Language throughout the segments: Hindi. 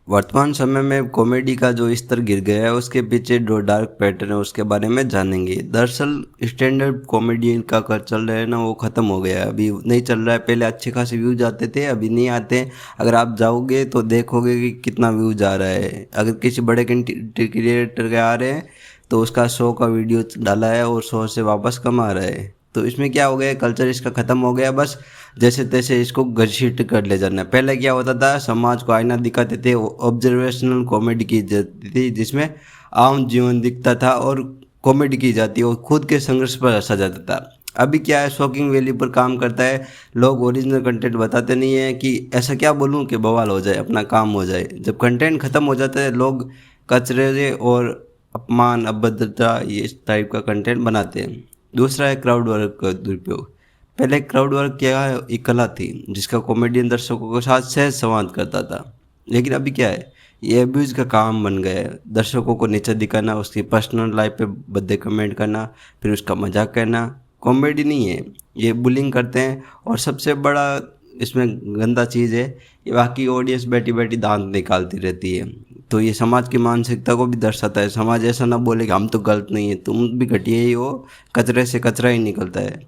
वर्तमान समय में कॉमेडी का जो स्तर गिर गया है उसके पीछे जो डार्क पैटर्न है उसके बारे में जानेंगे। दरअसल स्टैंडर्ड कॉमेडियन का कर चल रहा है ना, वो ख़त्म हो गया है, अभी नहीं चल रहा है। पहले अच्छे खासे व्यूज आते थे, अभी नहीं आते हैं। अगर आप जाओगे तो देखोगे कि कितना व्यूज आ रहा है। अगर किसी बड़े क्रिएटर के आ रहे हैं तो उसका शो का वीडियो डाला है और शो से वापस कमा रहा है। तो इसमें क्या हो गया, कल्चर इसका ख़त्म हो गया। बस जैसे तैसे इसको घसीट कर ले जाना है। पहले क्या होता था, समाज को आईना दिखाते थे, ऑब्जर्वेशनल कॉमेडी की जाती थी जिसमें आम जीवन दिखता था और कॉमेडी की जाती है और खुद के संघर्ष पर हंसा जाता था। अभी क्या है, शॉकिंग वैल्यू पर काम करता है। लोग ओरिजिनल कंटेंट बताते नहीं है कि ऐसा क्या बोलूं कि बवाल हो जाए, अपना काम हो जाए। जब कंटेंट खत्म हो जाता है लोग कचरे और अपमान, अभद्रता, ये इस टाइप का कंटेंट बनाते हैं। दूसरा है क्राउड वर्क का दुरुपयोग। पहले क्राउड वर्क क्या है, एक कला थी जिसका कॉमेडियन दर्शकों के साथ सहज संवाद करता था। लेकिन अभी क्या है, ये अब्यूज का काम बन गया है। दर्शकों को नीचा दिखाना, उसकी पर्सनल लाइफ पे भद्दे कमेंट करना, फिर उसका मजाक करना कॉमेडी नहीं है, ये बुलिंग करते हैं। और सबसे बड़ा इसमें गंदा चीज़ है, ये बाकी ऑडियंस बैठी बैठी दांत निकालती रहती है। तो ये समाज की मानसिकता को भी दर्शाता है। समाज ऐसा ना बोले कि हम तो गलत नहीं है, तुम भी घटिया ही हो, कचरे से कचरा ही निकलता है।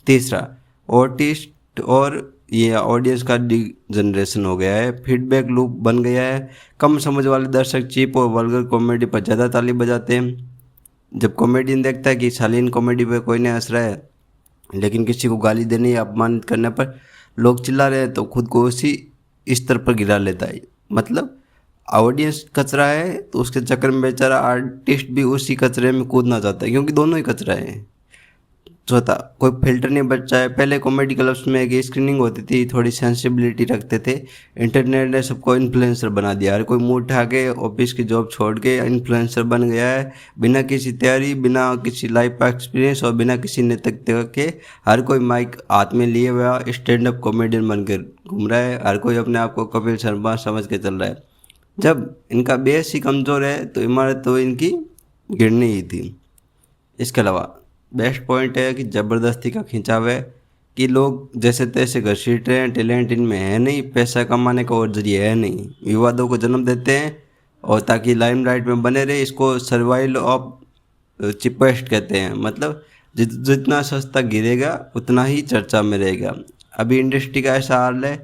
तीसरा, ऑटिस्ट और ये ऑडियंस का डी जनरेशन हो गया है, फीडबैक लूप बन गया है। कम समझ वाले दर्शक चीप और वल्गर कॉमेडी पर ज़्यादा ताली बजाते हैं। जब कॉमेडियन देखता है कि शालीन कॉमेडी पे कोई नहीं हंस रहा है, लेकिन किसी को गाली देने या अपमानित करने पर लोग चिल्ला रहे हैं, तो खुद को उसी स्तर पर गिरा लेता है। मतलब ऑडियंस कचरा है तो उसके चक्कर में बेचारा आर्टिस्ट भी उसी कचरे में कूदना चाहता है, क्योंकि दोनों ही कचरा है। चौथा, कोई फिल्टर नहीं बचा है। पहले कॉमेडी क्लब्स में एक स्क्रीनिंग होती थी, थोड़ी सेंसिबिलिटी रखते थे। इंटरनेट ने सबको इन्फ्लुएंसर बना दिया। हर कोई मुंह उठा के ऑफिस की जॉब छोड़ के इन्फ्लुएंसर बन गया है, बिना किसी तैयारी, बिना किसी लाइफ का एक्सपीरियंस और बिना किसी नेतृत्व के। हर कोई माइक हाथ में लिए हुआ स्टैंड अप कॉमेडियन बनकर घूम रहा है। हर कोई अपने आप को कपिल शर्मा समझ के चल रहा है। जब इनका बेस ही कमज़ोर है तो इमारत तो इनकी गिरनी ही थी। इसके अलावा बेस्ट पॉइंट है कि ज़बरदस्ती का खिंचाव है, कि लोग जैसे तैसे घसीट रहे हैं। टैलेंट इनमें है नहीं, पैसा कमाने का और जरिए है नहीं, विवादों को जन्म देते हैं और ताकि लाइमलाइट में बने रहे। इसको सर्वाइवल ऑफ चिपेस्ट कहते हैं। मतलब जितना सस्ता गिरेगा उतना ही चर्चा में रहेगा। अभी इंडस्ट्री का ऐसा हाल है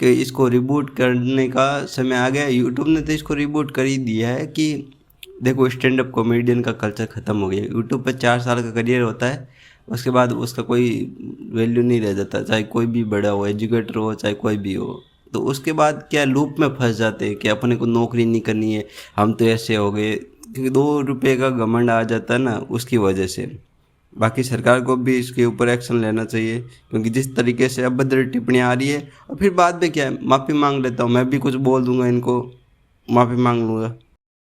कि इसको रिबूट करने का समय आ गया। यूट्यूब ने तो इसको रिबूट कर ही दिया है कि देखो, स्टैंड अप कॉमेडियन का कल्चर ख़त्म हो गया। यूट्यूब पे 4 साल का करियर होता है, उसके बाद उसका कोई वैल्यू नहीं रह जाता, चाहे कोई भी बड़ा हो, एजुकेटर हो, चाहे कोई भी हो। तो उसके बाद क्या, लूप में फंस जाते हैं कि अपने को नौकरी नहीं करनी है, हम तो ऐसे हो गए। क्योंकि 2 रुपये का घमंड आ जाता है ना, उसकी वजह से। बाकी सरकार को भी इसके ऊपर एक्शन लेना चाहिए, क्योंकि जिस तरीके से अभद्र टिप्पणियाँ आ रही है, और फिर बाद में क्या है, माफ़ी मांग लेता हूँ, मैं भी कुछ बोल दूंगा इनको, माफ़ी मांग लूँगा।